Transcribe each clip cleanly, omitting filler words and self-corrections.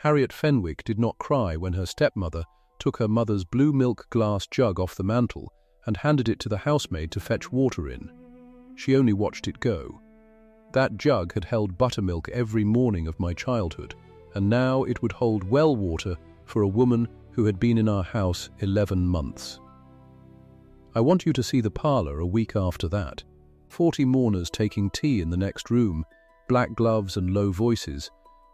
Harriet Fenwick did not cry when her stepmother took her mother's blue milk glass jug off the mantel and handed it to the housemaid to fetch water in. She only watched it go. That jug had held buttermilk every morning of my childhood, and now it would hold well water for a woman who had been in our house 11 months. I want you to see the parlour a week after that. 40 mourners taking tea in the next room, black gloves and low voices,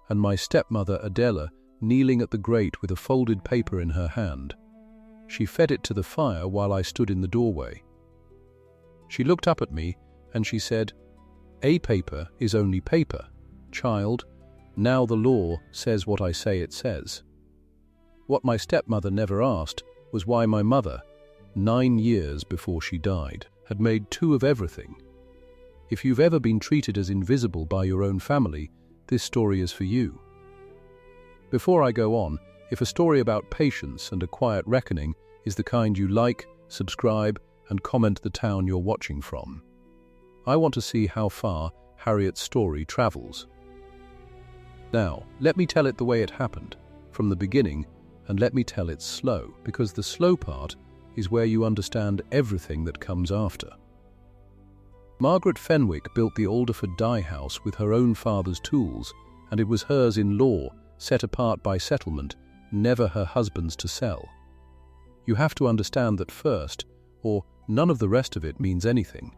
and my stepmother Adela kneeling at the grate with a folded paper in her hand. She fed it to the fire while I stood in the doorway. She looked up at me and she said, "A paper is only paper, child. Now the law says what I say it says." What my stepmother never asked was why my mother, 9 years before she died, had made 2 of everything. If you've ever been treated as invisible by your own family, this story is for you. Before I go on, if a story about patience and a quiet reckoning is the kind you like, subscribe and comment the town you're watching from. I want to see how far Harriet's story travels. Now, let me tell it the way it happened, from the beginning, and let me tell it slow, because the slow part is where you understand everything that comes after. Margaret Fenwick built the Alderford dye house with her own father's tools, and it was hers in law, set apart by settlement, never her husband's to sell. You have to understand that first, or none of the rest of it means anything.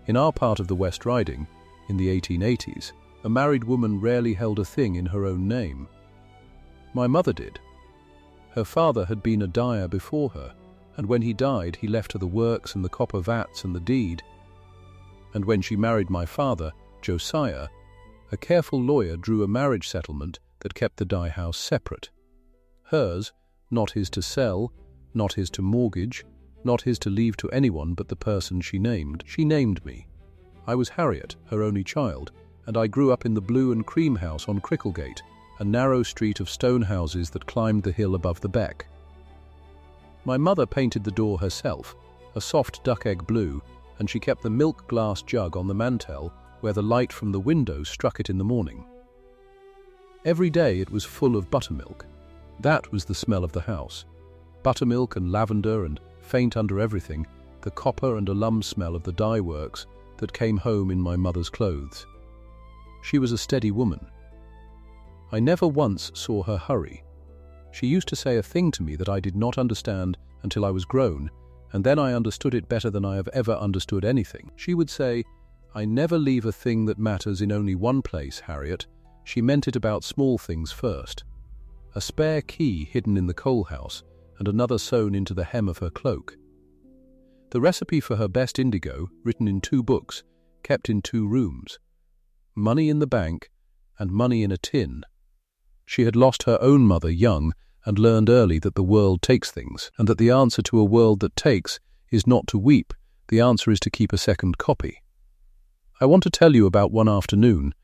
In our part of the West Riding, in the 1880s, a married woman rarely held a thing in her own name. My mother did. Her father had been a dyer before her, and when he died he left her the works and the copper vats and the deed. And when she married my father, Josiah, a careful lawyer drew a marriage settlement that kept the dye house separate. Hers, not his to sell, not his to mortgage, not his to leave to anyone but the person she named. She named me. I was Harriet, her only child, and I grew up in the blue and cream house on Cricklegate, a narrow street of stone houses that climbed the hill above the beck. My mother painted the door herself, a soft duck-egg blue, and she kept the milk glass jug on the mantel where the light from the window struck it in the morning. Every day it was full of buttermilk. That was the smell of the house. Buttermilk and lavender, and faint under everything, the copper and alum smell of the dye works that came home in my mother's clothes. She was a steady woman. I never once saw her hurry. She used to say a thing to me that I did not understand until I was grown, and then I understood it better than I have ever understood anything. She would say, "I never leave a thing that matters in only one place, Harriet." She meant it about small things first. A spare key hidden in the coal house, and another sewn into the hem of her cloak. The recipe for her best indigo, written in 2 books, kept in 2 rooms. Money in the bank, and money in a tin. She had lost her own mother young, and learned early that the world takes things, and that the answer to a world that takes is not to weep, the answer is to keep a second copy. I want to tell you about one afternoon,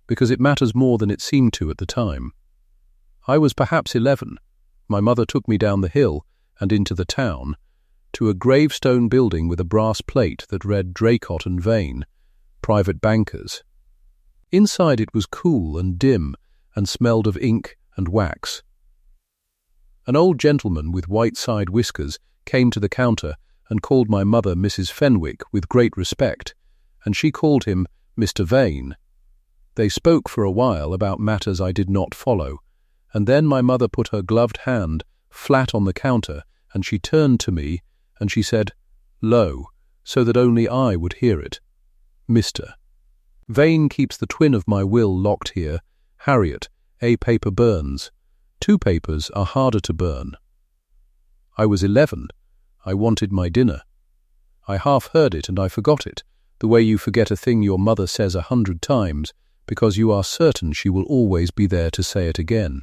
because it matters more than it seemed to at the time. I was perhaps 11. My mother took me down the hill and into the town, to a gravestone building with a brass plate that read Draycott and Vane, private bankers. Inside it was cool and dim and smelled of ink and wax. An old gentleman with white side whiskers came to the counter and called my mother Mrs. Fenwick with great respect, and she called him Mr. Vane. They spoke for a while about matters I did not follow, and then my mother put her gloved hand flat on the counter, and she turned to me, and she said, low, so that only I would hear it, "Mr. Vane keeps the twin of my will locked here. Harriet, a paper burns. 2 papers are harder to burn." I was 11. I wanted my dinner. I half heard it and I forgot it, the way you forget a thing your mother says 100 times, because you are certain she will always be there to say it again.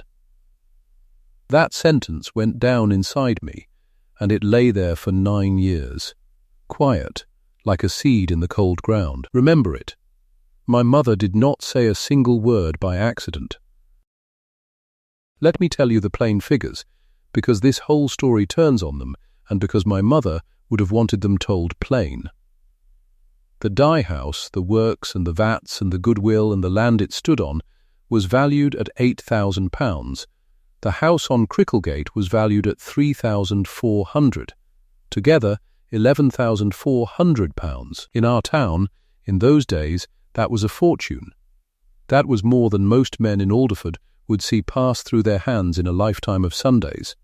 That sentence went down inside me, and it lay there for 9 years, quiet, like a seed in the cold ground. Remember it. My mother did not say a single word by accident. Let me tell you the plain figures, because this whole story turns on them, and because my mother would have wanted them told plain. The dye house, the works and the vats and the goodwill and the land it stood on was valued at £8,000. The house on Cricklegate was valued at £3,400. Together, £11,400. In our town, in those days, that was a fortune. That was more than most men in Alderford would see pass through their hands in a lifetime of Sundays.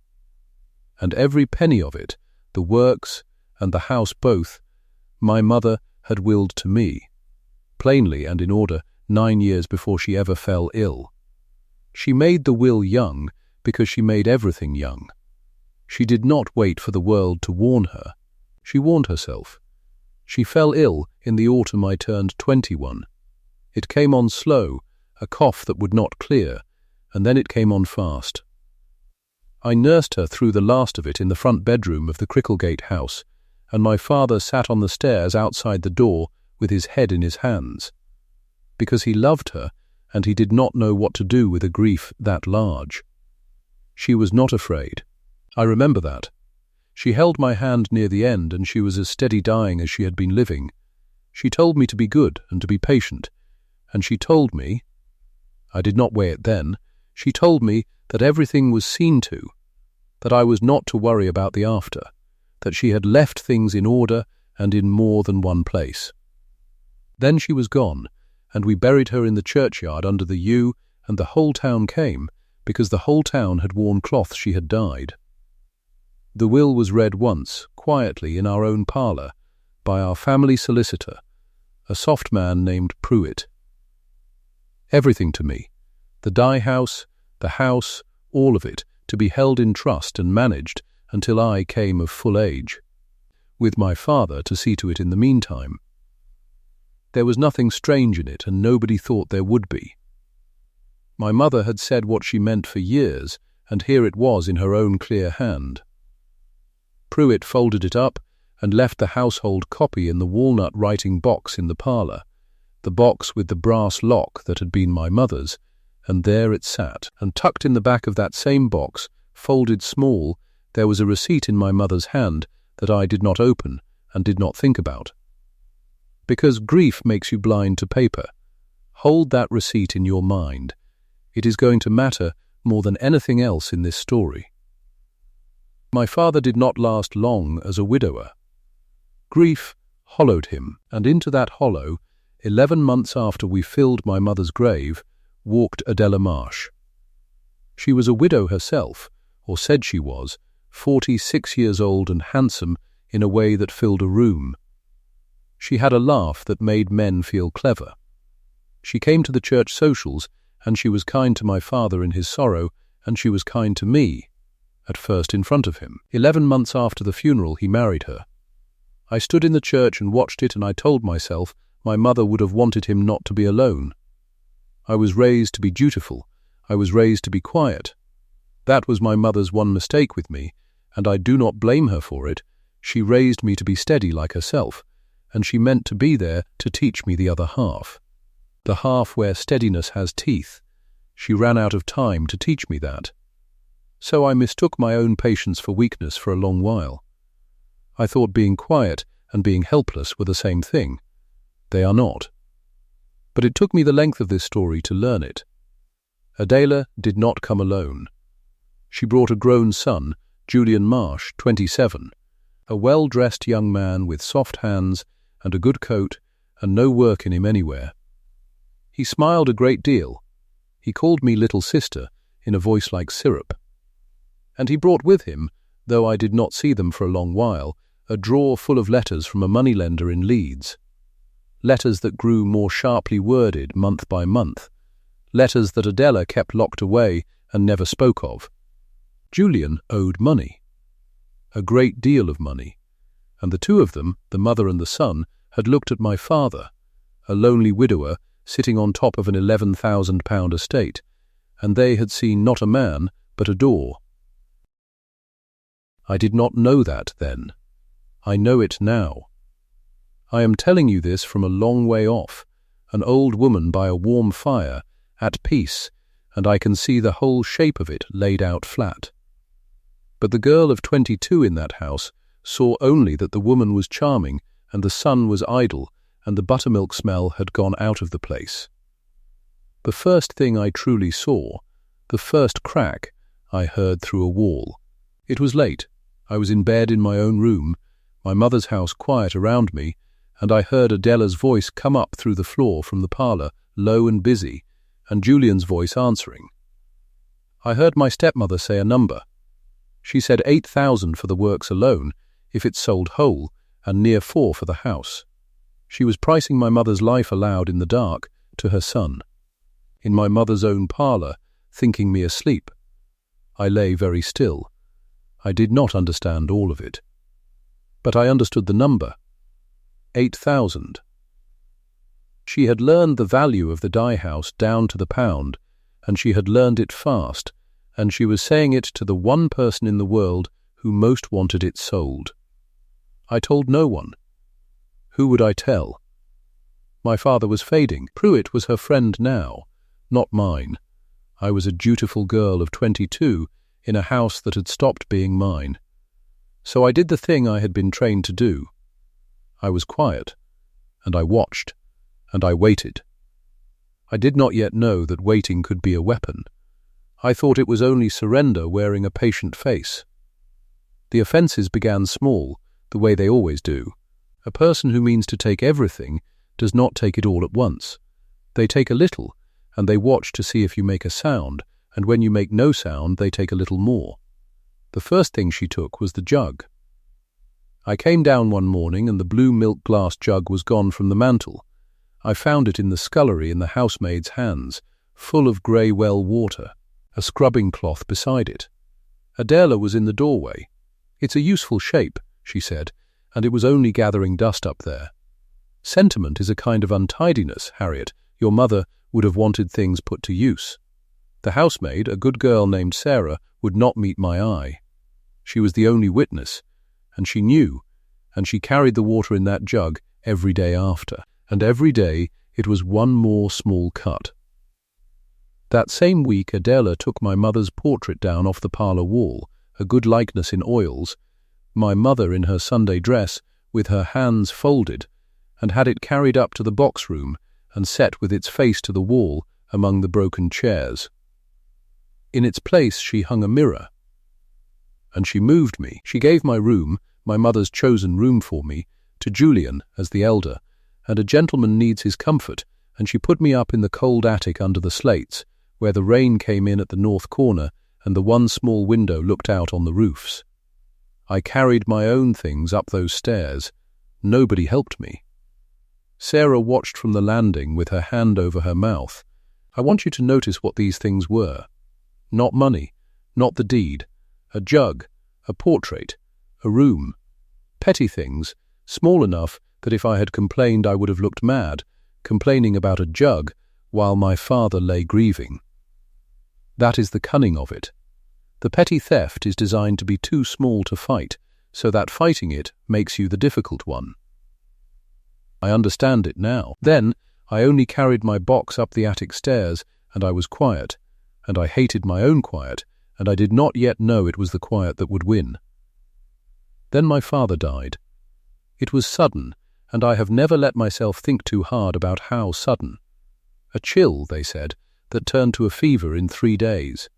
And every penny of it, the works and the house both, my mother had willed to me, plainly and in order, 9 years before she ever fell ill. She made the will young because she made everything young. She did not wait for the world to warn her. She warned herself. She fell ill in the autumn I turned 21. It came on slow, a cough that would not clear, and then it came on fast. I nursed her through the last of it in the front bedroom of the Cricklegate house, and my father sat on the stairs outside the door with his head in his hands. Because he loved her, and he did not know what to do with a grief that large. She was not afraid. I remember that. She held my hand near the end, and she was as steady dying as she had been living. She told me to be good and to be patient, and she told me, I did not weigh it then, she told me that everything was seen to, that I was not to worry about the after, that she had left things in order and in more than one place. Then she was gone, and we buried her in the churchyard under the yew, and the whole town came, because the whole town had worn cloth she had died. The will was read once, quietly, in our own parlour, by our family solicitor, a soft man named Pruitt. Everything to me, the dye house, the house, all of it, to be held in trust and managed until I came of full age, with my father to see to it in the meantime. There was nothing strange in it, and nobody thought there would be. My mother had said what she meant for years, and here it was in her own clear hand. Pruitt folded it up and left the household copy in the walnut writing box in the parlour, the box with the brass lock that had been my mother's, and there it sat, and tucked in the back of that same box, folded small, there was a receipt in my mother's hand that I did not open and did not think about. Because grief makes you blind to paper. Hold that receipt in your mind. It is going to matter more than anything else in this story. My father did not last long as a widower. Grief hollowed him, and into that hollow, 11 months after we filled my mother's grave, walked Adela Marsh. She was a widow herself, or said she was, 46 years old and handsome in a way that filled a room. She had a laugh that made men feel clever. She came to the church socials, and she was kind to my father in his sorrow, and she was kind to me, at first in front of him. 11 months after the funeral he married her. I stood in the church and watched it, and I told myself my mother would have wanted him not to be alone. I was raised to be dutiful. I was raised to be quiet. That was my mother's one mistake with me, and I do not blame her for it. She raised me to be steady like herself, and she meant to be there to teach me the other half. The half where steadiness has teeth. She ran out of time to teach me that. So I mistook my own patience for weakness for a long while. I thought being quiet and being helpless were the same thing. They are not. But it took me the length of this story to learn it. Adela did not come alone. She brought a grown son, Julian Marsh, 27, a well-dressed young man with soft hands and a good coat and no work in him anywhere. He smiled a great deal. He called me little sister in a voice like syrup. And he brought with him, though I did not see them for a long while, a drawer full of letters from a moneylender in Leeds. Letters that grew more sharply worded month by month. Letters that Adela kept locked away and never spoke of. Julian owed money. A great deal of money. And the two of them, the mother and the son, had looked at my father, a lonely widower sitting on top of an £11,000 estate, and they had seen not a man, but a door. I did not know that then. I know it now. I am telling you this from a long way off, an old woman by a warm fire, at peace, and I can see the whole shape of it laid out flat. But the girl of 22 in that house saw only that the woman was charming and the son was idle, and the buttermilk smell had gone out of the place. The first thing I truly saw, the first crack, I heard through a wall. It was late. I was in bed in my own room, my mother's house quiet around me, and I heard Adela's voice come up through the floor from the parlour, low and busy, and Julian's voice answering. I heard my stepmother say a number. She said 8,000 for the works alone, if it's sold whole, and near 4 for the house. She was pricing my mother's life aloud in the dark to her son. In my mother's own parlour, thinking me asleep. I lay very still. I did not understand all of it. But I understood the number. 8,000. She had learned the value of the dye house down to the pound, and she had learned it fast, and she was saying it to the one person in the world who most wanted it sold. I told no one. Who would I tell? My father was fading. Pruitt was her friend now, not mine. I was a dutiful girl of 22 in a house that had stopped being mine. So I did the thing I had been trained to do. I was quiet, and I watched, and I waited. I did not yet know that waiting could be a weapon. I thought it was only surrender wearing a patient face. The offences began small, the way they always do. A person who means to take everything does not take it all at once. They take a little, and they watch to see if you make a sound, and when you make no sound, they take a little more. The first thing she took was the jug. I came down one morning and the blue milk glass jug was gone from the mantel. I found it in the scullery in the housemaid's hands, full of grey well water, a scrubbing cloth beside it. Adela was in the doorway. "It's a useful shape," she said, "and it was only gathering dust up there." "Sentiment is a kind of untidiness, Harriet. Your mother would have wanted things put to use." The housemaid, a good girl named Sarah, would not meet my eye. She was the only witness, and she knew, and she carried the water in that jug every day after, and every day it was one more small cut. That same week Adela took my mother's portrait down off the parlour wall, a good likeness in oils, my mother in her Sunday dress with her hands folded, and had it carried up to the box room and set with its face to the wall among the broken chairs. In its place she hung a mirror. And she moved me. She gave my room, my mother's chosen room for me, to Julian as the elder, and a gentleman needs his comfort, and she put me up in the cold attic under the slates, where the rain came in at the north corner and the one small window looked out on the roofs. I carried my own things up those stairs. Nobody helped me. Sarah watched from the landing with her hand over her mouth. I want you to notice what these things were. Not money, not the deed, a jug, a portrait, a room. Petty things, small enough that if I had complained I would have looked mad, complaining about a jug while my father lay grieving. That is the cunning of it. The petty theft is designed to be too small to fight, so that fighting it makes you the difficult one. I understand it now. Then I only carried my box up the attic stairs, and I was quiet, and I hated my own quiet, and I did not yet know it was the quiet that would win. Then my father died. It was sudden, and I have never let myself think too hard about how sudden. A chill, they said, that turned to a fever in 3 days.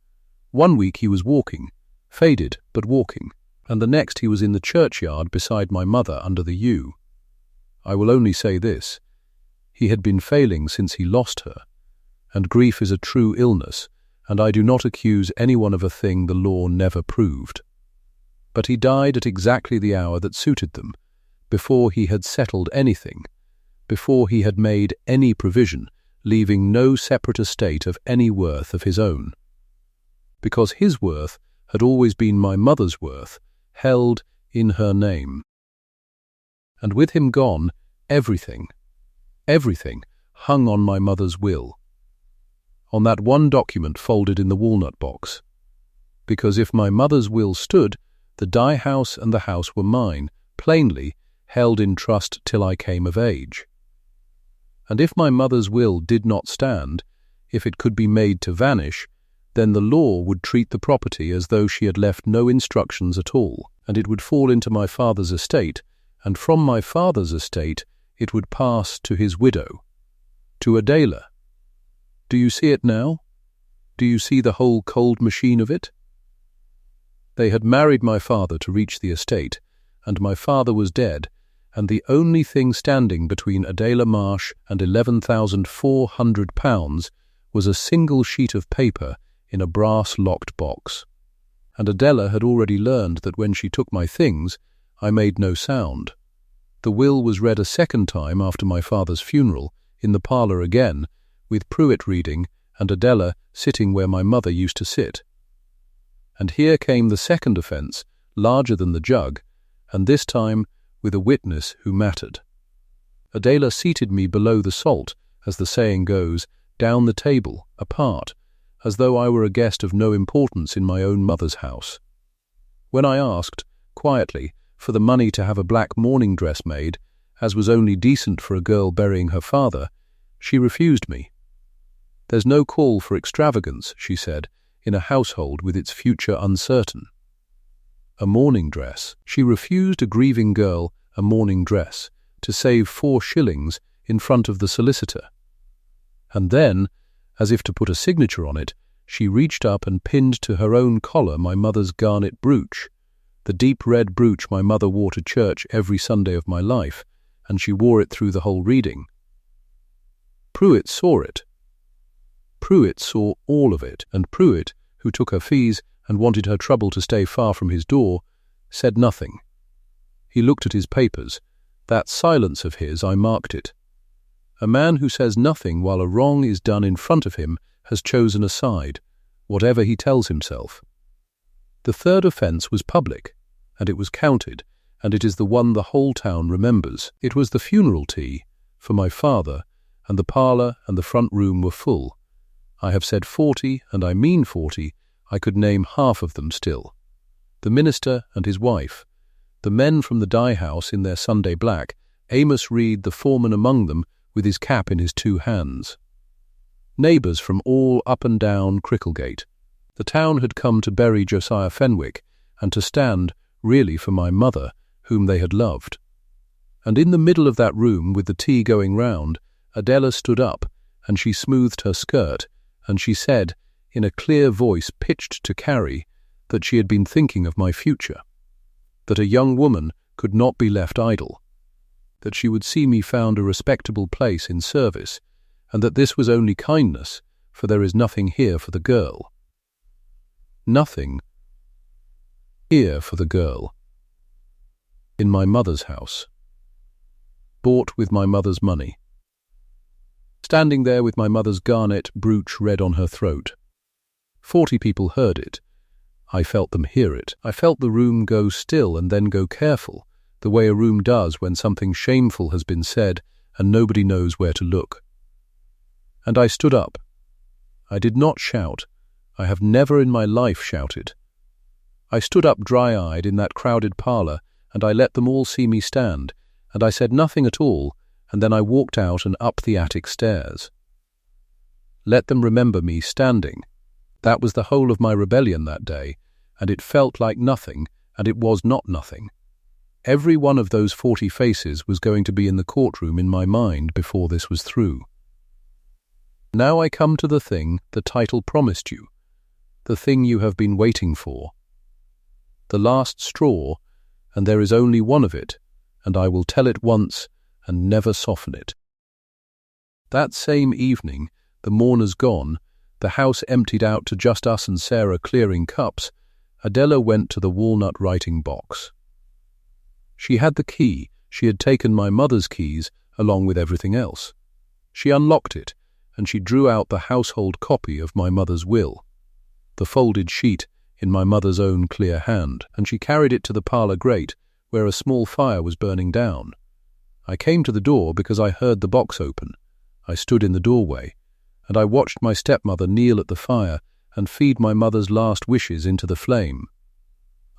One week he was walking, faded but walking, and the next he was in the churchyard beside my mother under the yew. I will only say this. He had been failing since he lost her, and grief is a true illness, and I do not accuse anyone of a thing the law never proved. But he died at exactly the hour that suited them, before he had settled anything, before he had made any provision, leaving no separate estate of any worth of his own. Because his worth had always been my mother's worth, held in her name. And with him gone, everything hung on my mother's will, on that one document folded in the walnut box. Because if my mother's will stood, the dye house and the house were mine, plainly held in trust till I came of age. And if my mother's will did not stand, if it could be made to vanish, then the law would treat the property as though she had left no instructions at all, and it would fall into my father's estate, and from my father's estate it would pass to his widow, to Adela. Do you see it now? Do you see the whole cold machine of it? They had married my father to reach the estate, and my father was dead, and the only thing standing between Adela Marsh and £11,400 was a single sheet of paper in a brass-locked box. And Adela had already learned that when she took my things, I made no sound. The will was read a second time after my father's funeral, in the parlour again, with Pruitt reading and Adela sitting where my mother used to sit. And here came the second offence, larger than the jug, and this time with a witness who mattered. Adela seated me below the salt, as the saying goes, down the table, apart, as though I were a guest of no importance in my own mother's house. When I asked, quietly, for the money to have a black mourning dress made, as was only decent for a girl burying her father, she refused me. "There's no call for extravagance," she said, "in a household with its future uncertain." A mourning dress. She refused a grieving girl a mourning dress to save 4 shillings in front of the solicitor. And then, as if to put a signature on it, she reached up and pinned to her own collar my mother's garnet brooch, the deep red brooch my mother wore to church every Sunday of my life, and she wore it through the whole reading. Pruitt saw it. Pruitt saw all of it, and Pruitt, who took her fees and wanted her trouble to stay far from his door, said nothing. He looked at his papers. That silence of his, I marked it. A man who says nothing while a wrong is done in front of him has chosen a side, whatever he tells himself. The third offence was public, and it was counted, and it is the one the whole town remembers. It was the funeral tea for my father, and the parlour and the front room were full. I have said 40, and I mean 40. I could name half of them still. The minister and his wife, the men from the dye house in their Sunday black, Amos Reed, the foreman among them, with his cap in his 2 hands. Neighbours from all up and down Cricklegate. The town had come to bury Josiah Fenwick, and to stand, really, for my mother, whom they had loved. And in the middle of that room, with the tea going round, Adela stood up, and she smoothed her skirt, and she said, in a clear voice pitched to carry, that she had been thinking of my future, that a young woman could not be left idle, that she would see me found a respectable place in service, and that this was only kindness, for there is nothing here for the girl. Nothing here for the girl. In my mother's house. Bought with my mother's money. Standing there with my mother's garnet brooch red on her throat. 40 people heard it. I felt them hear it. I felt the room go still and then go careful, the way a room does when something shameful has been said and nobody knows where to look. And I stood up. I did not shout. I have never in my life shouted. I stood up dry-eyed in that crowded parlour, and I let them all see me stand, and I said nothing at all, and then I walked out and up the attic stairs. Let them remember me standing. That was the whole of my rebellion that day, and it felt like nothing, and it was not nothing. Every one of those 40 faces was going to be in the courtroom in my mind before this was through. Now I come to the thing the title promised you, the thing you have been waiting for. The last straw, and there is only one of it, and I will tell it once and never soften it. That same evening, the mourners gone, the house emptied out to just us and Sarah clearing cups, Adela went to the walnut writing box. She had the key. She had taken my mother's keys along with everything else. She unlocked it, and she drew out the household copy of my mother's will, the folded sheet in my mother's own clear hand, and she carried it to the parlour grate, where a small fire was burning down. I came to the door because I heard the box open. I stood in the doorway, and I watched my stepmother kneel at the fire and feed my mother's last wishes into the flame.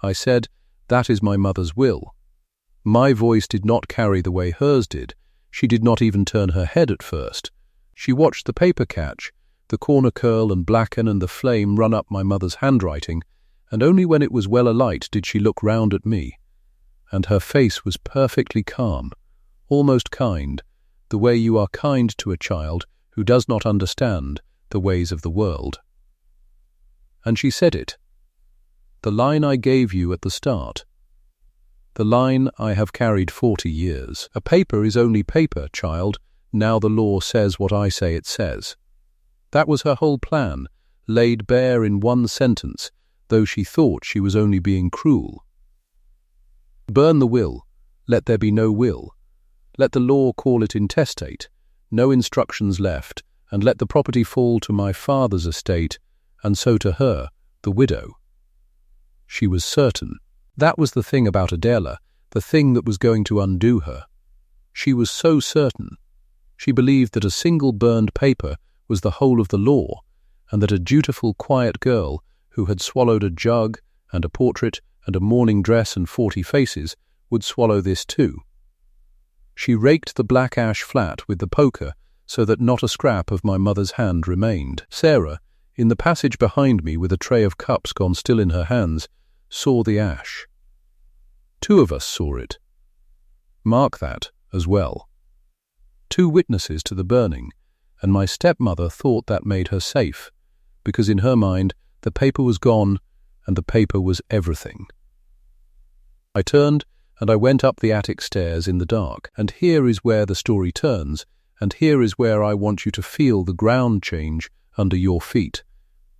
I said, "That is my mother's will." My voice did not carry the way hers did. She did not even turn her head at first. She watched the paper catch, the corner curl and blacken and the flame run up my mother's handwriting, and only when it was well alight did she look round at me. And her face was perfectly calm, almost kind, the way you are kind to a child who does not understand the ways of the world. And she said it. The line I gave you at the start. The line I have carried 40 years. A paper is only paper, child. Now the law says what I say it says. That was her whole plan, laid bare in one sentence, though she thought she was only being cruel. Burn the will. Let there be no will. Let the law call it intestate, no instructions left, and let the property fall to my father's estate, and so to her, the widow. She was certain. That was the thing about Adela, the thing that was going to undo her. She was so certain. She believed that a single burned paper was the whole of the law, and that a dutiful, quiet girl who had swallowed a jug and a portrait and a mourning dress and 40 faces would swallow this too. She raked the black ash flat with the poker so that not a scrap of my mother's hand remained. Sarah, in the passage behind me with a tray of cups gone still in her hands, saw the ash. 2 of us saw it. Mark that as well. 2 witnesses to the burning, and my stepmother thought that made her safe, because in her mind the paper was gone and the paper was everything. I turned and I went up the attic stairs in the dark, and here is where the story turns, and here is where I want you to feel the ground change under your feet,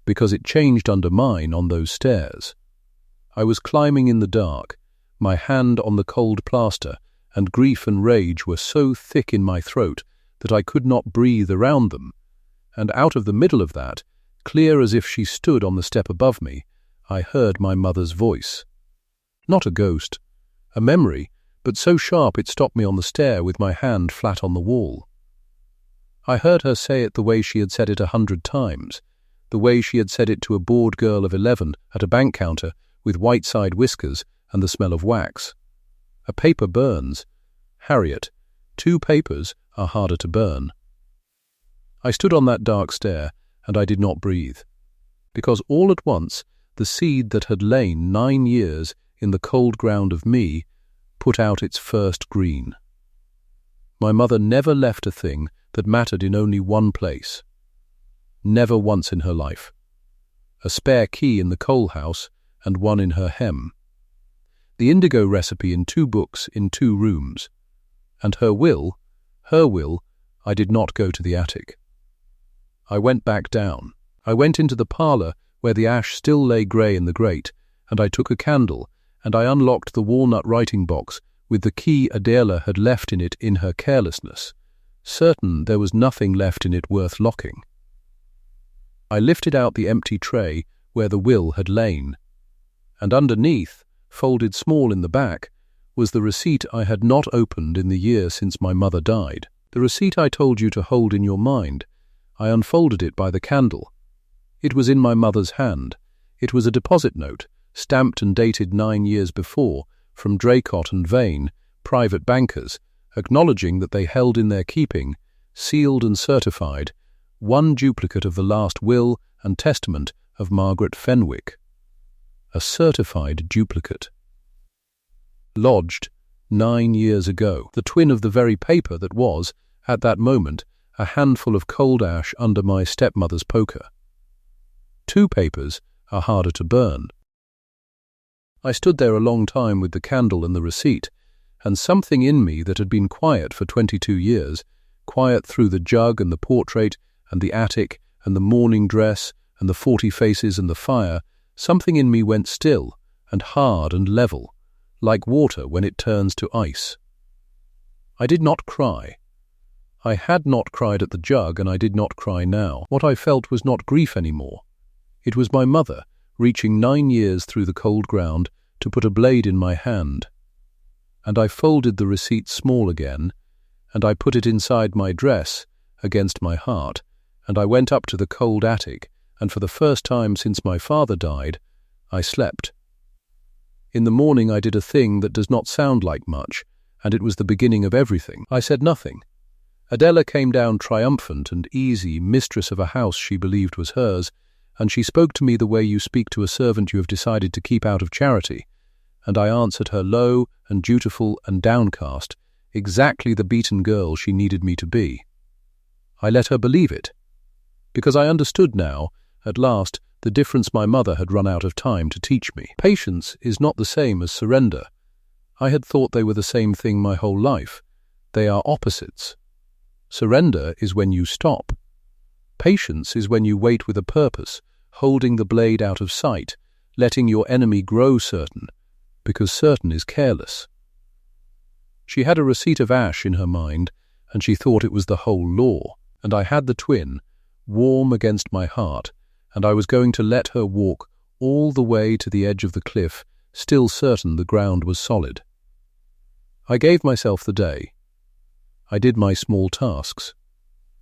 because it changed under mine on those stairs. I was climbing in the dark, my hand on the cold plaster, and grief and rage were so thick in my throat that I could not breathe around them, and out of the middle of that, clear as if she stood on the step above me, I heard my mother's voice. Not a ghost, a memory, but so sharp it stopped me on the stair with my hand flat on the wall. I heard her say it the way she had said it 100 times, the way she had said it to a bored girl of 11 at a bank counter with white-side whiskers and the smell of wax. A paper burns. Harriet, 2 papers are harder to burn. I stood on that dark stair, and I did not breathe, because all at once the seed that had lain 9 years in the cold ground of me put out its first green. My mother never left a thing that mattered in only one place. Never once in her life. A spare key in the coal house and one in her hem. The indigo recipe in 2 books in 2 rooms. And her will, I did not go to the attic. I went back down. I went into the parlour where the ash still lay grey in the grate, and I took a candle, and I unlocked the walnut writing box with the key Adela had left in it in her carelessness, certain there was nothing left in it worth locking. I lifted out the empty tray where the will had lain, and underneath, folded small in the back, was the receipt I had not opened in the year since my mother died. The receipt I told you to hold in your mind. I unfolded it by the candle. It was in my mother's hand. It was a deposit note, stamped and dated 9 years before, from Draycott and Vane, private bankers, acknowledging that they held in their keeping, sealed and certified, 1 duplicate of the last will and testament of Margaret Fenwick. A certified duplicate. Lodged 9 years ago, the twin of the very paper that was, at that moment, a handful of cold ash under my stepmother's poker. 2 papers are harder to burn. I stood there a long time with the candle and the receipt, and something in me that had been quiet for 22 years, quiet through the jug and the portrait and the attic and the mourning dress and the 40 faces and the fire, something in me went still and hard and level, like water when it turns to ice. I did not cry. I had not cried at the jug, and I did not cry now. What I felt was not grief any more. It was my mother, reaching 9 years through the cold ground to put a blade in my hand. And I folded the receipt small again, and I put it inside my dress, against my heart, and I went up to the cold attic, and for the first time since my father died, I slept. In the morning I did a thing that does not sound like much, and it was the beginning of everything. I said nothing. Adela came down triumphant and easy, mistress of a house she believed was hers, and she spoke to me the way you speak to a servant you have decided to keep out of charity, and I answered her low and dutiful and downcast, exactly the beaten girl she needed me to be. I let her believe it. because I understood now, at last, the difference my mother had run out of time to teach me. Patience is not the same as surrender. I had thought they were the same thing my whole life. They are opposites. Surrender is when you stop. Patience is when you wait with a purpose, holding the blade out of sight, letting your enemy grow certain, because certain is careless. She had a receipt of ash in her mind, and she thought it was the whole law, and I had the twin, warm against my heart, and I was going to let her walk all the way to the edge of the cliff, still certain the ground was solid. I gave myself the day. I did my small tasks,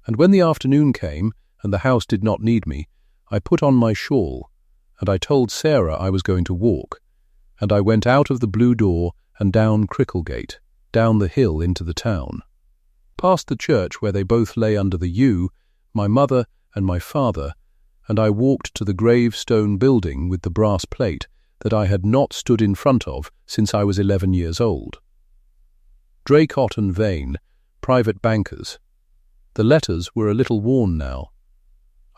and when the afternoon came and the house did not need me, I put on my shawl, and I told Sarah I was going to walk, and I went out of the blue door and down Cricklegate, down the hill into the town. Past the church where they both lay under the yew, my mother and my father, and I walked to the gravestone building with the brass plate that I had not stood in front of since I was 11 years old. Draycott and Vane, private bankers. The letters were a little worn now.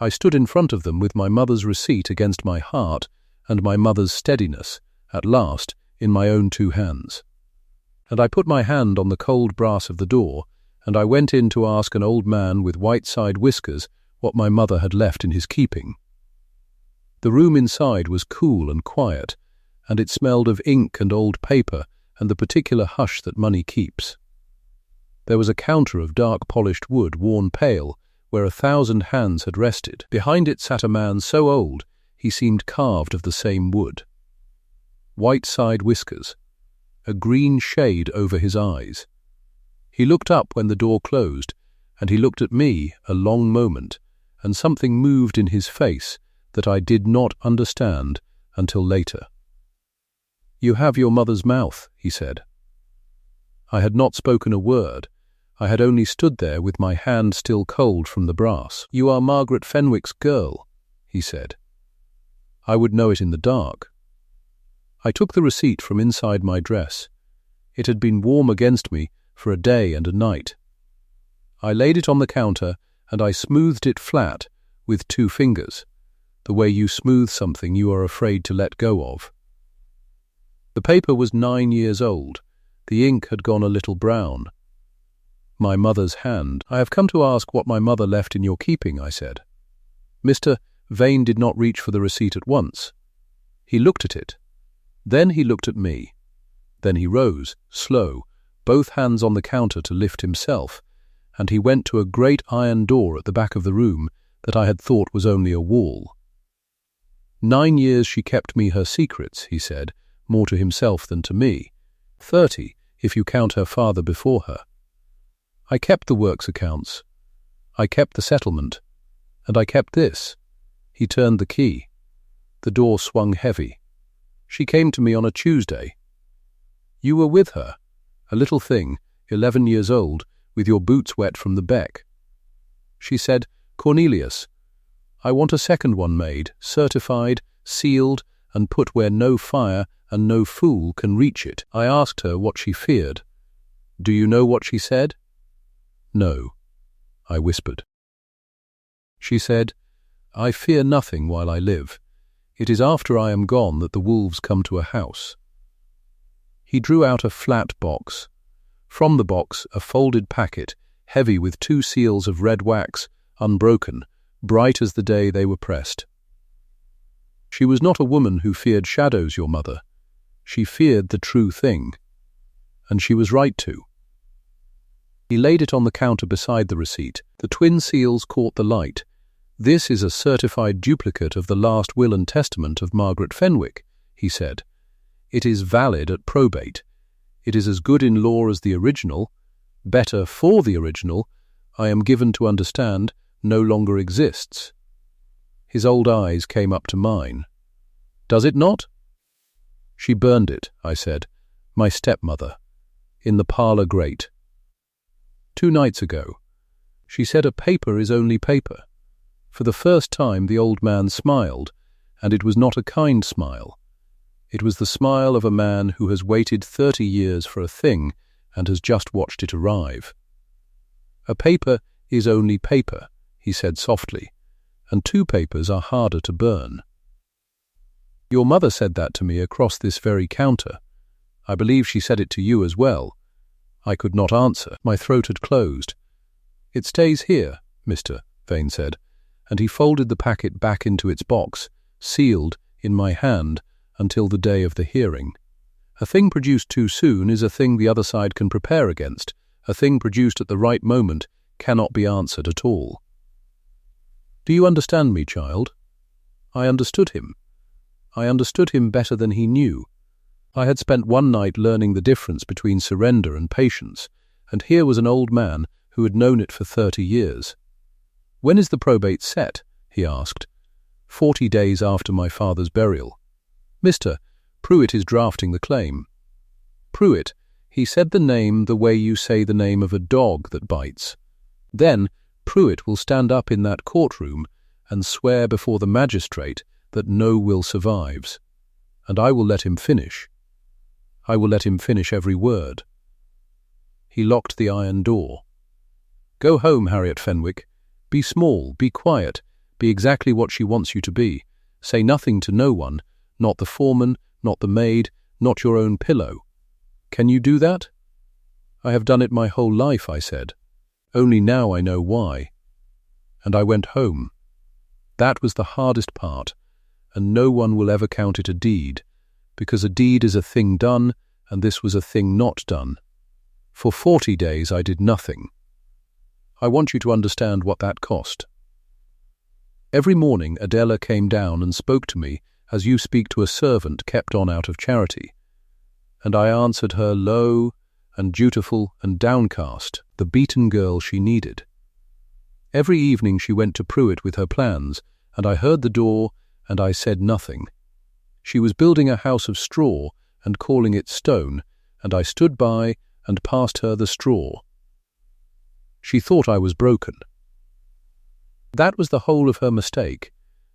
I stood in front of them with my mother's receipt against my heart and my mother's steadiness, at last, in my own 2 hands. And I put my hand on the cold brass of the door, and I went in to ask an old man with white-side whiskers what my mother had left in his keeping. The room inside was cool and quiet, and it smelled of ink and old paper and the particular hush that money keeps. There was a counter of dark polished wood, worn pale, where 1,000 hands had rested. Behind it sat a man so old he seemed carved of the same wood. White-side whiskers, a green shade over his eyes. He looked up when the door closed, and he looked at me a long moment, and something moved in his face that I did not understand until later. "You have your mother's mouth," he said. I had not spoken a word. I had only stood there with my hand still cold from the brass. "You are Margaret Fenwick's girl," he said. I would know it in the dark. I took the receipt from inside my dress. It had been warm against me for a day and a night. I laid it on the counter and I smoothed it flat with 2 fingers, the way you smooth something you are afraid to let go of. The paper was 9 years old. The ink had gone a little brown. My mother's hand. "I have come to ask what my mother left in your keeping," I said. Mr. Vane did not reach for the receipt at once. He looked at it. Then he looked at me. Then he rose, slow, both hands on the counter to lift himself, and he went to a great iron door at the back of the room that I had thought was only a wall. 9 years she kept me her secrets, he said, more to himself than to me. 30, if you count her father before her. I kept the works accounts. I kept the settlement. And I kept this. He turned the key. The door swung heavy. She came to me on a Tuesday. You were with her, a little thing, 11 years old, with your boots wet from the beck. She said, "Cornelius, I want a second one made, certified, sealed, and put where no fire and no fool can reach it." I asked her what she feared. Do you know what she said? "No," I whispered. She said, "I fear nothing while I live. It is after I am gone that the wolves come to a house." He drew out a flat box. From the box, a folded packet, heavy with 2 seals of red wax, unbroken, bright as the day they were pressed. She was not a woman who feared shadows, your mother. She feared the true thing. And she was right to. He laid it on the counter beside the receipt. The twin seals caught the light. "This is a certified duplicate of the last will and testament of Margaret Fenwick," he said. "It is valid at probate. It is as good in law as the original. Better, for the original, I am given to understand, no longer exists." His old eyes came up to mine. "Does it not?" "She burned it," I said, "my stepmother, in the parlour grate. 2 nights ago. She said a paper is only paper." For the first time the old man smiled, and it was not a kind smile. It was the smile of a man who has waited 30 years for a thing and has just watched it arrive. "A paper is only paper," he said softly, and 2 papers are harder to burn. Your mother said that to me across this very counter. I believe she said it to you as well. I could not answer. My throat had closed. It stays here, Mr. Vane said, and he folded the packet back into its box, sealed, in my hand, until the day of the hearing. A thing produced too soon is a thing the other side can prepare against. A thing produced at the right moment cannot be answered at all. Do you understand me, child? I understood him. I understood him better than he knew. I had spent one night learning the difference between surrender and patience, and here was an old man who had known it for 30 years. When is the probate set? He asked. 40 days after my father's burial. Mr. Pruitt is drafting the claim. Pruitt, he said the name the way you say the name of a dog that bites. Then Pruitt will stand up in that courtroom and swear before the magistrate that no will survives. And I will let him finish. I will let him finish every word. He locked the iron door. Go home, Harriet Fenwick. Be small, be quiet, be exactly what she wants you to be. Say nothing to no one, not the foreman, not the maid, not your own pillow. Can you do that? I have done it my whole life, I said. Only now I know why. And I went home. That was the hardest part, and no one will ever count it a deed, because a deed is a thing done, and this was a thing not done. For 40 days I did nothing. I want you to understand what that cost. Every morning Adela came down and spoke to me as you speak to a servant kept on out of charity, and I answered her low and dutiful and downcast, the beaten girl she needed. Every evening she went to Pruitt with her plans, and I heard the door, and I said nothing. She was building a house of straw and calling it stone, and I stood by and passed her the straw. She thought I was broken. That was the whole of her mistake,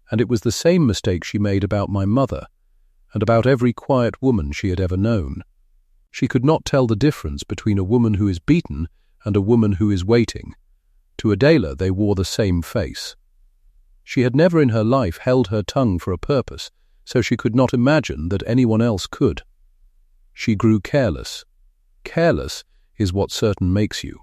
and it was the same mistake she made about my mother, and about every quiet woman she had ever known. She could not tell the difference between a woman who is beaten and a woman who is waiting. To Adela they wore the same face. She had never in her life held her tongue for a purpose, so she could not imagine that anyone else could. She grew careless. Careless is what certain makes you.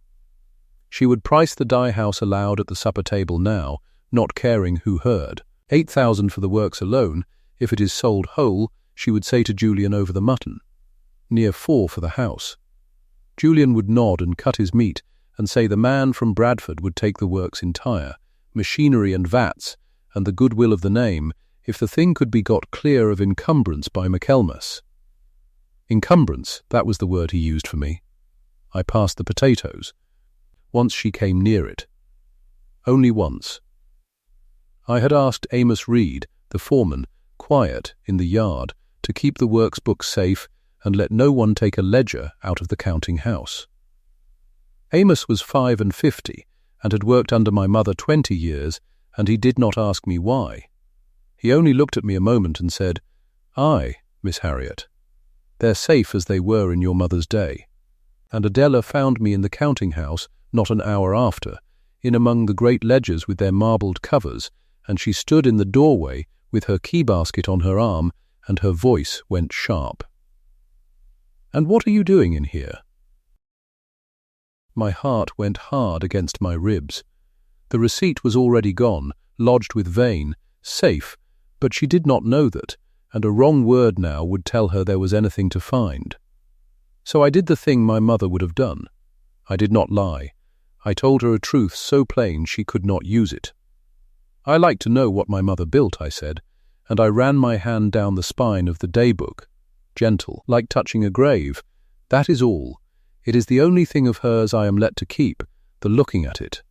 She would price the dye house aloud at the supper table now, not caring who heard. 8,000 for the works alone. If it is sold whole, she would say to Julian over the mutton. Near 4 for the house. Julian would nod and cut his meat and say the man from Bradford would take the works entire, machinery and vats, and the goodwill of the name, if the thing could be got clear of encumbrance by Michaelmas. Encumbrance, that was the word he used for me. I passed the potatoes. Once she came near it. Only once. I had asked Amos Reed, the foreman, quiet in the yard, to keep the works books safe and let no one take a ledger out of the counting house. Amos was 55 and had worked under my mother 20 years, and he did not ask me why. He only looked at me a moment and said, "Aye, Miss Harriet. They're safe as they were in your mother's day." And Adela found me in the counting house not an hour after, in among the great ledgers with their marbled covers, and she stood in the doorway with her key basket on her arm, and her voice went sharp. "And what are you doing in here?" My heart went hard against my ribs. The receipt was already gone, lodged with Vane, safe, but she did not know that, and a wrong word now would tell her there was anything to find. So I did the thing my mother would have done. I did not lie. I told her a truth so plain she could not use it. "I like to know what my mother built," I said, and I ran my hand down the spine of the daybook. Gentle, like touching a grave. "That is all. It is the only thing of hers I am let to keep, the looking at it."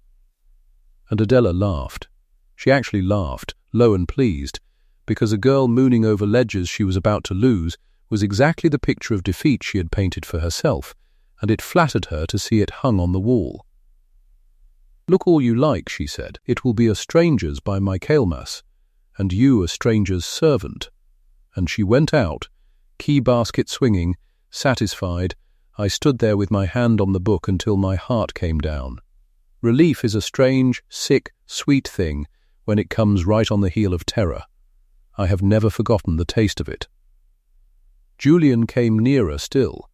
And Adela laughed. She actually laughed, low and pleased, because a girl mooning over ledgers she was about to lose was exactly the picture of defeat she had painted for herself, and it flattered her to see it hung on the wall. "Look all you like," she said. "It will be a stranger's by Michaelmas, and you a stranger's servant." And she went out, key basket swinging, satisfied. I stood there with my hand on the book until my heart came down. Relief is a strange, sick, sweet thing when it comes right on the heel of terror. I have never forgotten the taste of it. Julian came nearer still,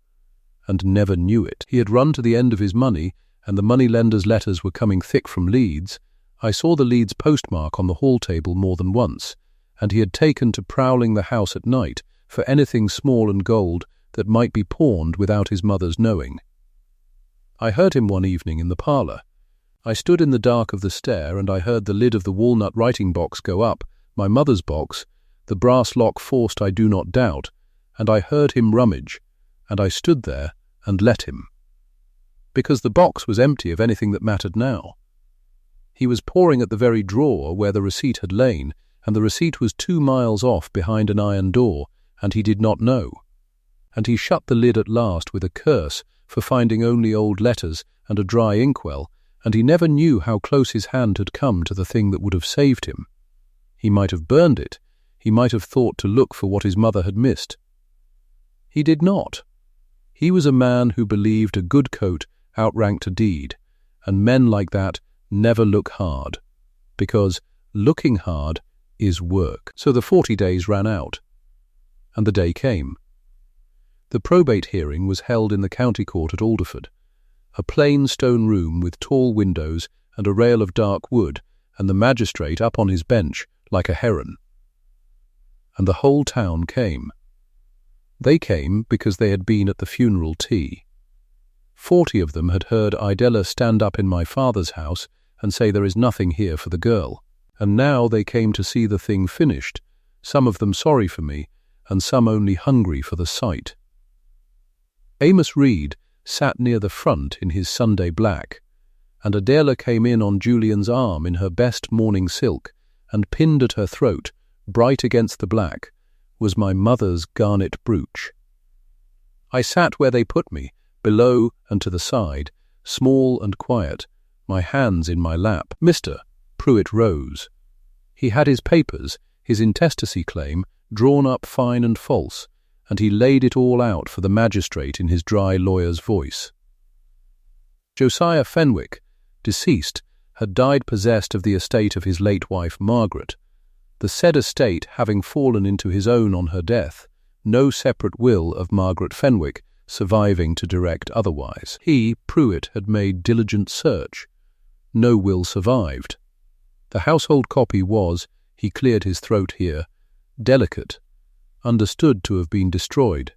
and never knew it. He had run to the end of his money, and the money-lender's letters were coming thick from Leeds. I saw the Leeds postmark on the hall table more than once, and he had taken to prowling the house at night for anything small and gold that might be pawned without his mother's knowing. I heard him one evening in the parlour. I stood in the dark of the stair, and I heard the lid of the walnut writing box go up, my mother's box, the brass lock forced I do not doubt, and I heard him rummage, and I stood there and let him. Because the box was empty of anything that mattered now. He was pawing at the very drawer where the receipt had lain, and the receipt was 2 miles off behind an iron door, and he did not know. And he shut the lid at last with a curse for finding only old letters and a dry inkwell, and he never knew how close his hand had come to the thing that would have saved him. He might have burned it. He might have thought to look for what his mother had missed. He did not. He was a man who believed a good coat outranked a deed, and men like that never look hard, because looking hard is work. So the 40 days ran out, and the day came. The probate hearing was held in the county court at Alderford, a plain stone room with tall windows and a rail of dark wood, and the magistrate up on his bench like a heron. And the whole town came. They came because they had been at the funeral tea. 40 of them had heard Adela stand up in my father's house and say there is nothing here for the girl, and now they came to see the thing finished, some of them sorry for me, and some only hungry for the sight. Amos Reed sat near the front in his Sunday black, and Adela came in on Julian's arm in her best mourning silk, and pinned at her throat, bright against the black, was my mother's garnet brooch. I sat where they put me, below and to the side, small and quiet, my hands in my lap. Mr. Pruitt rose. He had his papers, his intestacy claim, drawn up fine and false, and he laid it all out for the magistrate in his dry lawyer's voice. Josiah Fenwick, deceased, had died possessed of the estate of his late wife Margaret, the said estate having fallen into his own on her death, no separate will of Margaret Fenwick surviving to direct otherwise. He, Pruitt, had made diligent search. No will survived. The household copy was, he cleared his throat here, delicate, understood to have been destroyed,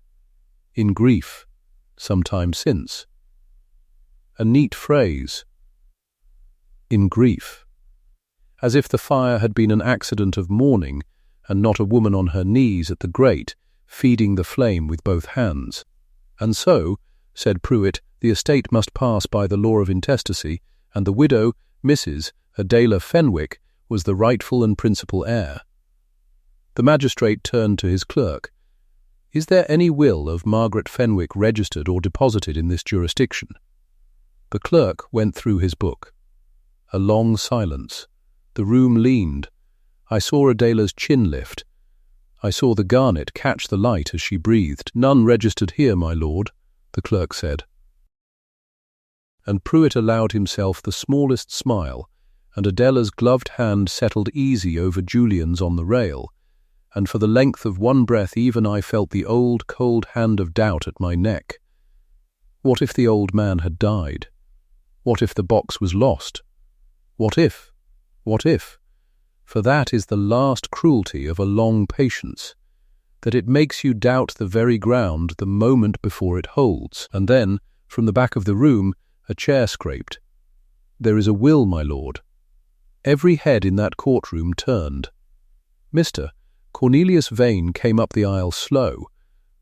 in grief, some time since. A neat phrase, in grief, as if the fire had been an accident of mourning and not a woman on her knees at the grate, feeding the flame with both hands. And so, said Pruitt, the estate must pass by the law of intestacy, and the widow, Mrs. Adela Fenwick, was the rightful and principal heir. The magistrate turned to his clerk. Is there any will of Margaret Fenwick registered or deposited in this jurisdiction? The clerk went through his book. A long silence. The room leaned. I saw Adela's chin lift. I saw the garnet catch the light as she breathed. None registered here, my lord, the clerk said. And Pruitt allowed himself the smallest smile, and Adela's gloved hand settled easy over Julian's on the rail, and for the length of one breath even I felt the old, cold hand of doubt at my neck. What if the old man had died? What if the box was lost? What if? What if? For that is the last cruelty of a long patience, that it makes you doubt the very ground the moment before it holds. And then, from the back of the room, a chair scraped. There is a will, my lord. Every head in that courtroom turned. Mr. Cornelius Vane came up the aisle slow,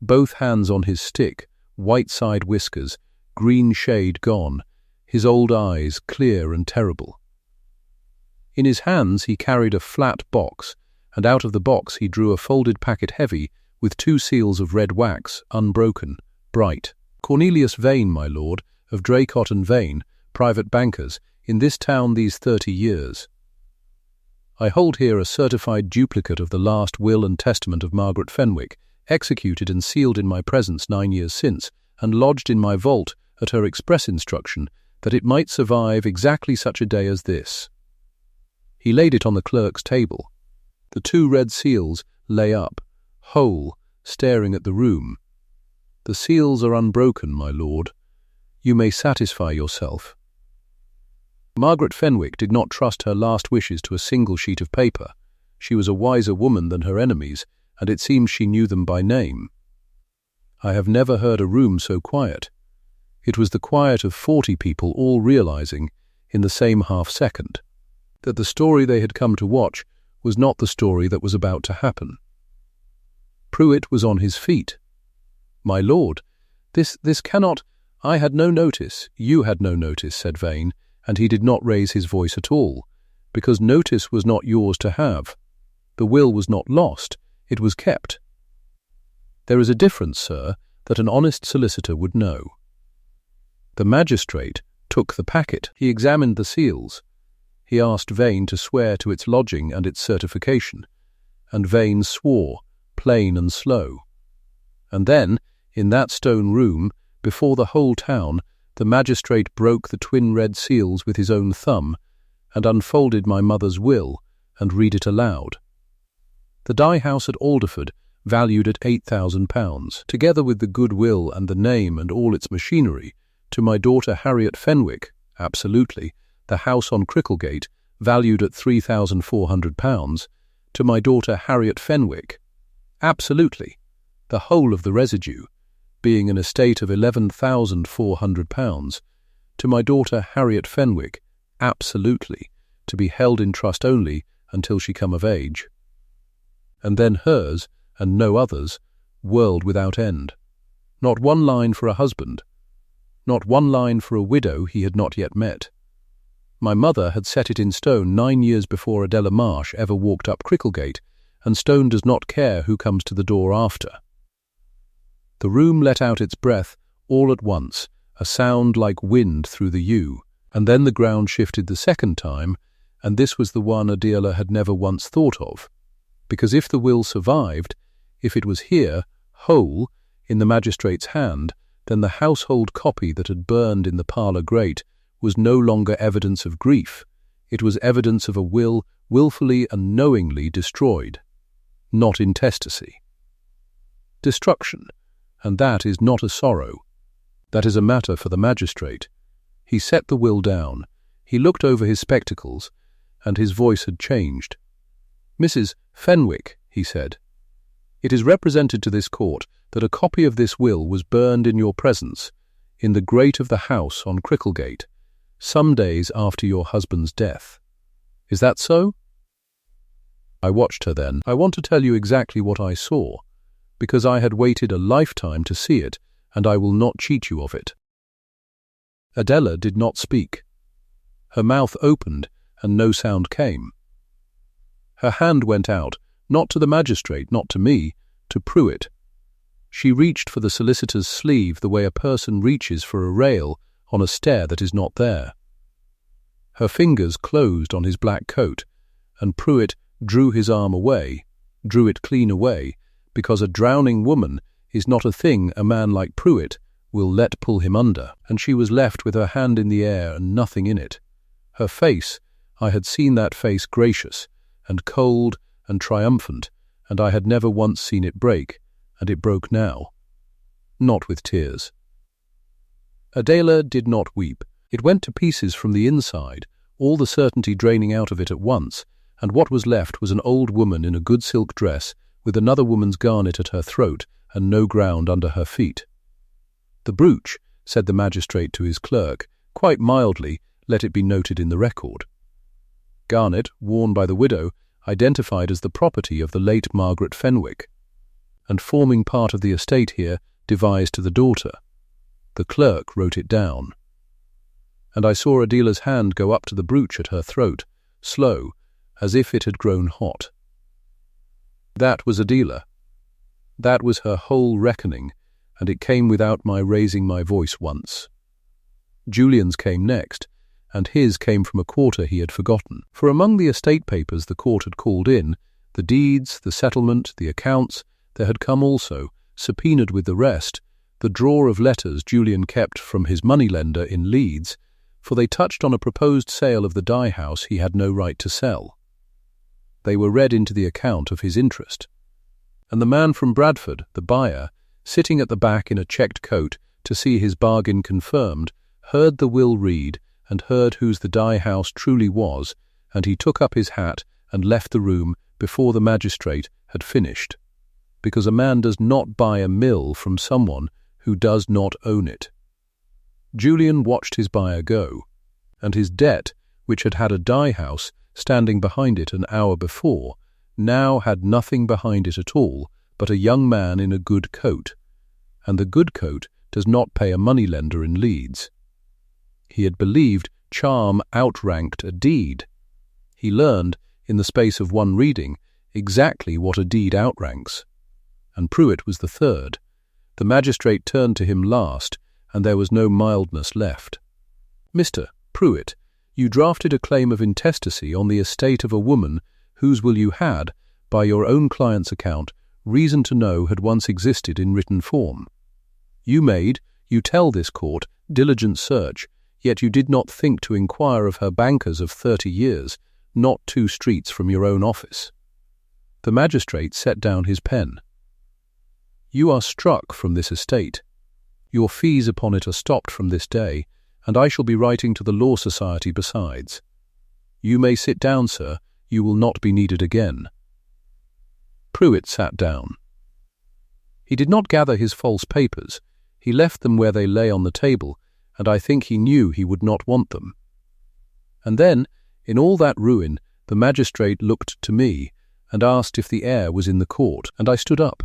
both hands on his stick, white side whiskers, green shade gone, his old eyes clear and terrible. In his hands he carried a flat box, and out of the box he drew a folded packet heavy with 2 seals of red wax, unbroken, bright. Cornelius Vane, my lord, of Draycott and Vane, private bankers, in this town these 30 years. I hold here a certified duplicate of the last will and testament of Margaret Fenwick, executed and sealed in my presence 9 years since, and lodged in my vault at her express instruction that it might survive exactly such a day as this. He laid it on the clerk's table. The 2 red seals lay up, whole, staring at the room. "The seals are unbroken, my lord. You may satisfy yourself." Margaret Fenwick did not trust her last wishes to a single sheet of paper. She was a wiser woman than her enemies, and it seemed she knew them by name. I have never heard a room so quiet. It was the quiet of 40 people all realizing, in the same half-second, that the story they had come to watch was not the story that was about to happen. Pruitt was on his feet. "My lord, this cannot—" "I had no notice, you had no notice," said Vane, and he did not raise his voice at all, "because notice was not yours to have. The will was not lost, it was kept. There is a difference, sir, that an honest solicitor would know." The magistrate took the packet. He examined the seals. He asked Vane to swear to its lodging and its certification, and Vane swore, plain and slow. And then, in that stone room, before the whole town, the magistrate broke the twin red seals with his own thumb, and unfolded my mother's will, and read it aloud. The dye house at Alderford, valued at £8,000, together with the goodwill and the name and all its machinery, to my daughter Harriet Fenwick, absolutely, the house on Cricklegate, valued at £3,400, to my daughter Harriet Fenwick, absolutely, the whole of the residue, being an estate of £11,400, to my daughter Harriet Fenwick, absolutely, to be held in trust only until she come of age. And then hers, and no others, world without end. Not one line for a husband. Not one line for a widow he had not yet met. My mother had set it in stone 9 years before Adela Marsh ever walked up Cricklegate, and stone does not care who comes to the door after. The room let out its breath all at once, a sound like wind through the yew, and then the ground shifted the second time, and this was the one Adela had never once thought of. Because if the will survived, if it was here, whole, in the magistrate's hand, then the household copy that had burned in the parlour grate was no longer evidence of grief. It was evidence of a will willfully and knowingly destroyed, not intestacy. Destruction, and that is not a sorrow. That is a matter for the magistrate. He set the will down. He looked over his spectacles, and his voice had changed. "Mrs. Fenwick," he said, "it is represented to this court that a copy of this will was burned in your presence, in the grate of the house on Cricklegate, some days after your husband's death. Is that so?" I watched her then. I want to tell you exactly what I saw, because I had waited a lifetime to see it, and I will not cheat you of it. Adela did not speak. Her mouth opened, and no sound came. Her hand went out, not to the magistrate, not to me, to Pruitt. She reached for the solicitor's sleeve the way a person reaches for a rail on a stair that is not there. Her fingers closed on his black coat, and Pruitt drew his arm away, drew it clean away, because a drowning woman is not a thing a man like Pruitt will let pull him under, and she was left with her hand in the air and nothing in it. Her face, I had seen that face gracious, and cold and triumphant, and I had never once seen it break, and it broke now. Not with tears. Adela did not weep. It went to pieces from the inside, all the certainty draining out of it at once, and what was left was an old woman in a good silk dress, with another woman's garnet at her throat and no ground under her feet. "The brooch," said the magistrate to his clerk, quite mildly, let it be noted in the record. Garnet, worn by the widow, identified as the property of the late Margaret Fenwick, and forming part of the estate here, devised to the daughter. The clerk wrote it down. And I saw Adela's hand go up to the brooch at her throat, slow, as if it had grown hot. That was Adela. That was her whole reckoning, and it came without my raising my voice once. Julian's came next, and his came from a quarter he had forgotten. For among the estate papers the court had called in, the deeds, the settlement, the accounts, there had come also, subpoenaed with the rest, the drawer of letters Julian kept from his moneylender in Leeds, for they touched on a proposed sale of the dye house he had no right to sell. They were read into the account of his interest, and the man from Bradford, the buyer, sitting at the back in a checked coat to see his bargain confirmed, heard the will read and heard whose the dye house truly was, and he took up his hat and left the room before the magistrate had finished, because a man does not buy a mill from someone who does not own it. Julian watched his buyer go, and his debt, which had had a dye house standing behind it an hour before, now had nothing behind it at all but a young man in a good coat, and the good coat does not pay a moneylender in Leeds. He had believed charm outranked a deed. He learned, in the space of one reading, exactly what a deed outranks. And Pruitt was the third. The magistrate turned to him last, and there was no mildness left. "Mr. Pruitt, you drafted a claim of intestacy on the estate of a woman whose will you had, by your own client's account, reason to know had once existed in written form. You made, you tell this court, diligent search, yet you did not think to inquire of her bankers of 30 years, not 2 streets from your own office." The magistrate set down his pen. "You are struck from this estate. Your fees upon it are stopped from this day, and I shall be writing to the Law Society besides. You may sit down, sir. You will not be needed again." Pruitt sat down. He did not gather his false papers. He left them where they lay on the table, and I think he knew he would not want them. And then, in all that ruin, the magistrate looked to me and asked if the heir was in the court, and I stood up.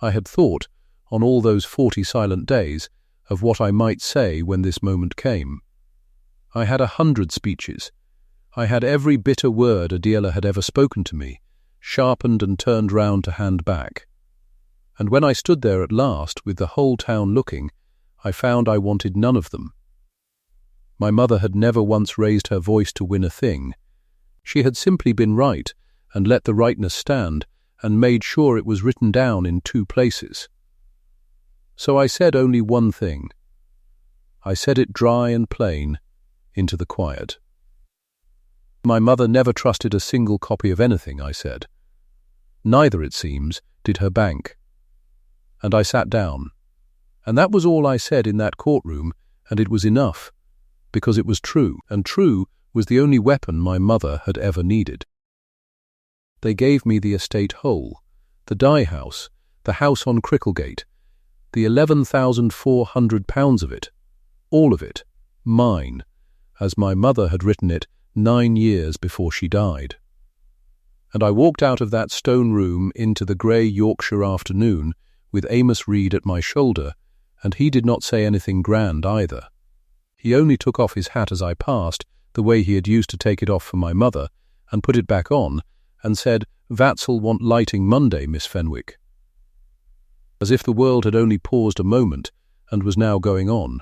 I had thought, on all those 40 silent days, of what I might say when this moment came. I had 100 speeches. I had every bitter word Adela had ever spoken to me, sharpened and turned round to hand back. And when I stood there at last, with the whole town looking, I found I wanted none of them. My mother had never once raised her voice to win a thing. She had simply been right, and let the rightness stand, and made sure it was written down in 2 places. So I said only one thing. I said it dry and plain, into the quiet. My mother never trusted a single copy of anything, I said. Neither, it seems, did her bank. And I sat down. And that was all I said in that courtroom, and it was enough, because it was true, and true was the only weapon my mother had ever needed. They gave me the estate whole, the dye house, the house on Cricklegate, the £11,400 of it, all of it, mine, as my mother had written it 9 years before she died. And I walked out of that stone room into the grey Yorkshire afternoon with Amos Reed at my shoulder, and he did not say anything grand either. He only took off his hat as I passed, the way he had used to take it off for my mother, and put it back on, and said, "Vats'll want lighting Monday, Miss Fenwick." As if the world had only paused a moment and was now going on.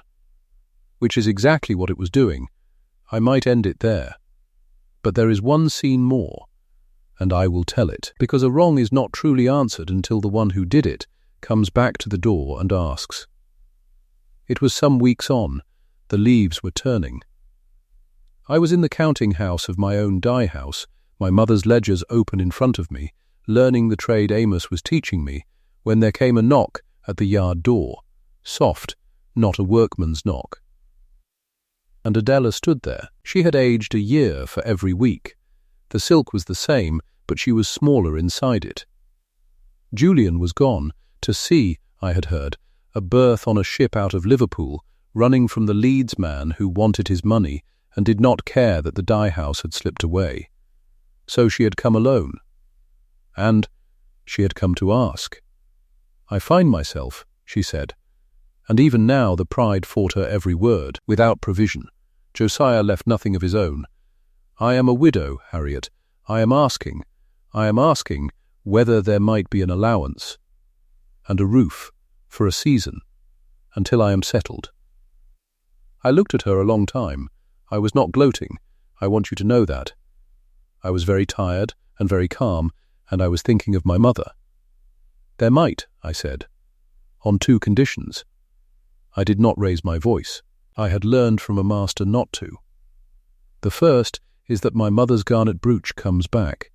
Which is exactly what it was doing. I might end it there. But there is one scene more, and I will tell it, because a wrong is not truly answered until the one who did it comes back to the door and asks. It was some weeks on. The leaves were turning. I was in the counting-house of my own dye house, my mother's ledgers open in front of me, learning the trade Amos was teaching me, when there came a knock at the yard door, soft, not a workman's knock. And Adela stood there. She had aged a year for every week. The silk was the same, but she was smaller inside it. Julian was gone, to sea, I had heard, a berth on a ship out of Liverpool, running from the Leeds man who wanted his money and did not care that the dye house had slipped away. So she had come alone. And she had come to ask. "I find myself," she said, and even now the pride fought her every word, without provision. Josiah left nothing of his own. "I am a widow, Harriet. I am asking whether there might be an allowance and a roof for a season, until I am settled." I looked at her a long time. I was not gloating. I want you to know that. I was very tired and very calm, and I was thinking of my mother. "There might," I said, "on 2 conditions. I did not raise my voice. I had learned from a master not to. The first is that my mother's garnet brooch comes back,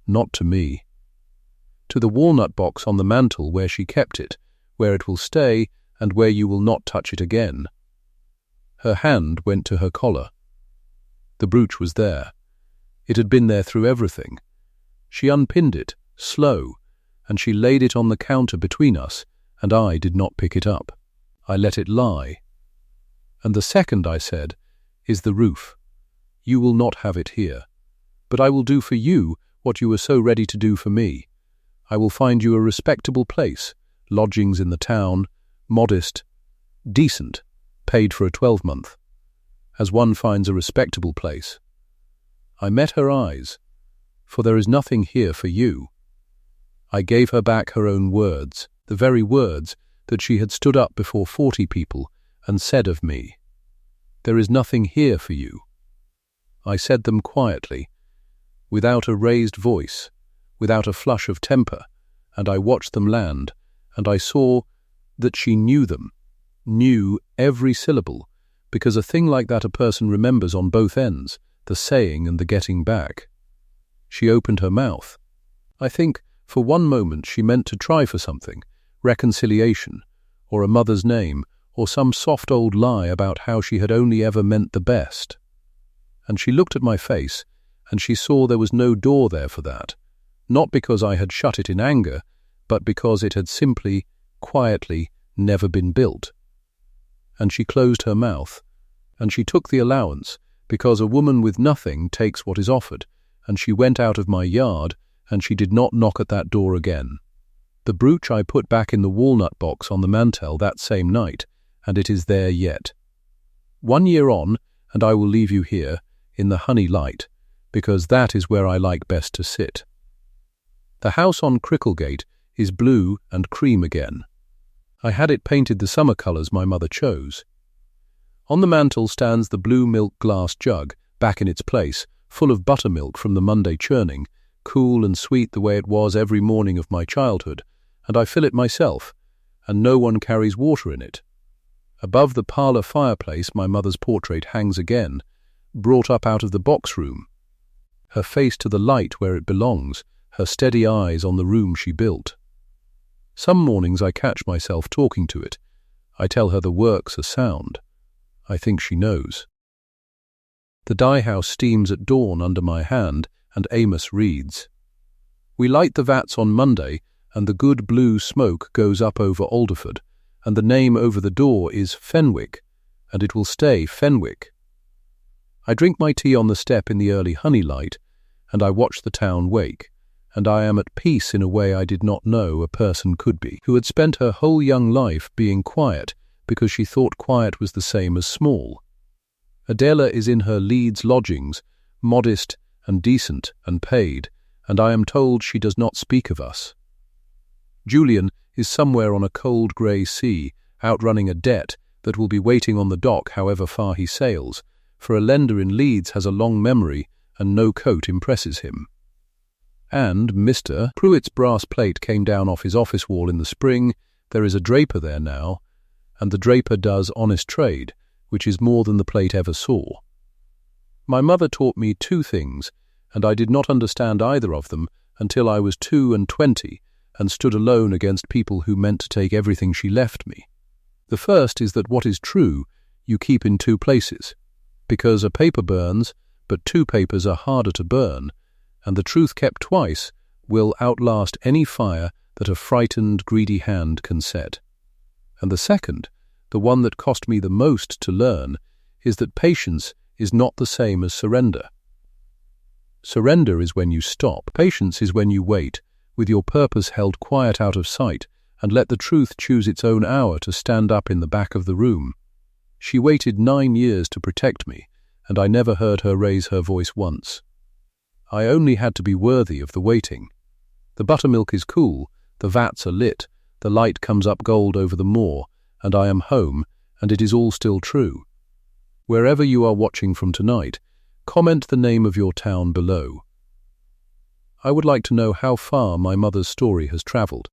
not to me. To the walnut box on the mantel where she kept it, where it will stay and where you will not touch it again. Her hand went to her collar. The brooch was there. It had been there through everything. She unpinned it, slow, and she laid it on the counter between us, and I did not pick it up. I let it lie. And the second, I said, is the roof. You will not have it here. But I will do for you what you were so ready to do for me. I will find you a respectable place, lodgings in the town, modest, decent, paid for a 12-month, as one finds a respectable place. I met her eyes, for there is nothing here for you. I gave her back her own words, the very words that she had stood up before 40 people and said of me. There is nothing here for you. I said them quietly, without a raised voice, without a flush of temper, and I watched them land, and I saw that she knew them, knew every syllable, because a thing like that a person remembers on both ends, the saying and the getting back. She opened her mouth. I think, for one moment she meant to try for something, reconciliation, or a mother's name, or some soft old lie about how she had only ever meant the best. And she looked at my face, and she saw there was no door there for that, not because I had shut it in anger, but because it had simply, quietly, never been built. And she closed her mouth, and she took the allowance, because a woman with nothing takes what is offered, and she went out of my yard, and she did not knock at that door again. The brooch I put back in the walnut box on the mantel that same night, and it is there yet. 1 year on, and I will leave you here, in the honey light, because that is where I like best to sit. The house on Cricklegate is blue and cream again. I had it painted the summer colours my mother chose. On the mantel stands the blue milk glass jug, back in its place, full of buttermilk from the Monday churning, cool and sweet the way it was every morning of my childhood, and I fill it myself, and no one carries water in it. Above the parlour fireplace my mother's portrait hangs again, brought up out of the box room. Her face to the light where it belongs, her steady eyes on the room she built. Some mornings I catch myself talking to it. I tell her the works are sound. I think she knows. The dye house steams at dawn under my hand, and Amos reads. We light the vats on Monday, and the good blue smoke goes up over Alderford, and the name over the door is Fenwick, and it will stay Fenwick. I drink my tea on the step in the early honey light, and I watch the town wake, and I am at peace in a way I did not know a person could be, who had spent her whole young life being quiet because she thought quiet was the same as small. Adela is in her Leeds lodgings, modest and decent and paid, and I am told she does not speak of us. Julian is somewhere on a cold grey sea, outrunning a debt that will be waiting on the dock however far he sails, for a lender in Leeds has a long memory and no coat impresses him. And Mr. Pruitt's brass plate came down off his office wall in the spring. There is a draper there now, and the draper does honest trade, which is more than the plate ever saw. My mother taught me 2 things, and I did not understand either of them until I was 22 and stood alone against people who meant to take everything she left me. The first is that what is true you keep in 2 places, because a paper burns, but 2 papers are harder to burn, and the truth kept twice will outlast any fire that a frightened, greedy hand can set. And the second, the one that cost me the most to learn, is that patience is not the same as surrender. Surrender is when you stop. Patience is when you wait, with your purpose held quiet out of sight, and let the truth choose its own hour to stand up in the back of the room. She waited 9 years to protect me, and I never heard her raise her voice once. I only had to be worthy of the waiting. The buttermilk is cool, the vats are lit, the light comes up gold over the moor, and I am home, and it is all still true. Wherever you are watching from tonight, comment the name of your town below. I would like to know how far my mother's story has travelled.